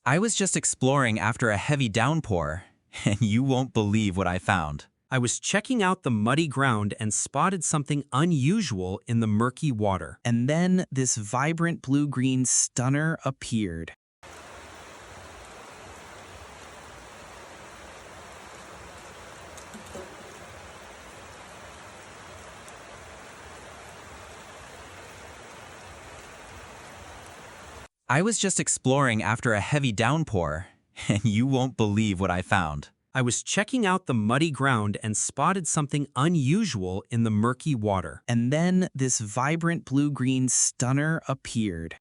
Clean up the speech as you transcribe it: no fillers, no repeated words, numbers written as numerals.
I was just exploring after a heavy downpour, and you won't believe what I found. I was checking out the muddy ground and spotted something unusual in the murky water. And then this vibrant blue-green stunner appeared. I was just exploring after a heavy downpour, and you won't believe what I found. I was checking out the muddy ground and spotted something unusual in the murky water. And then this vibrant blue-green stunner appeared.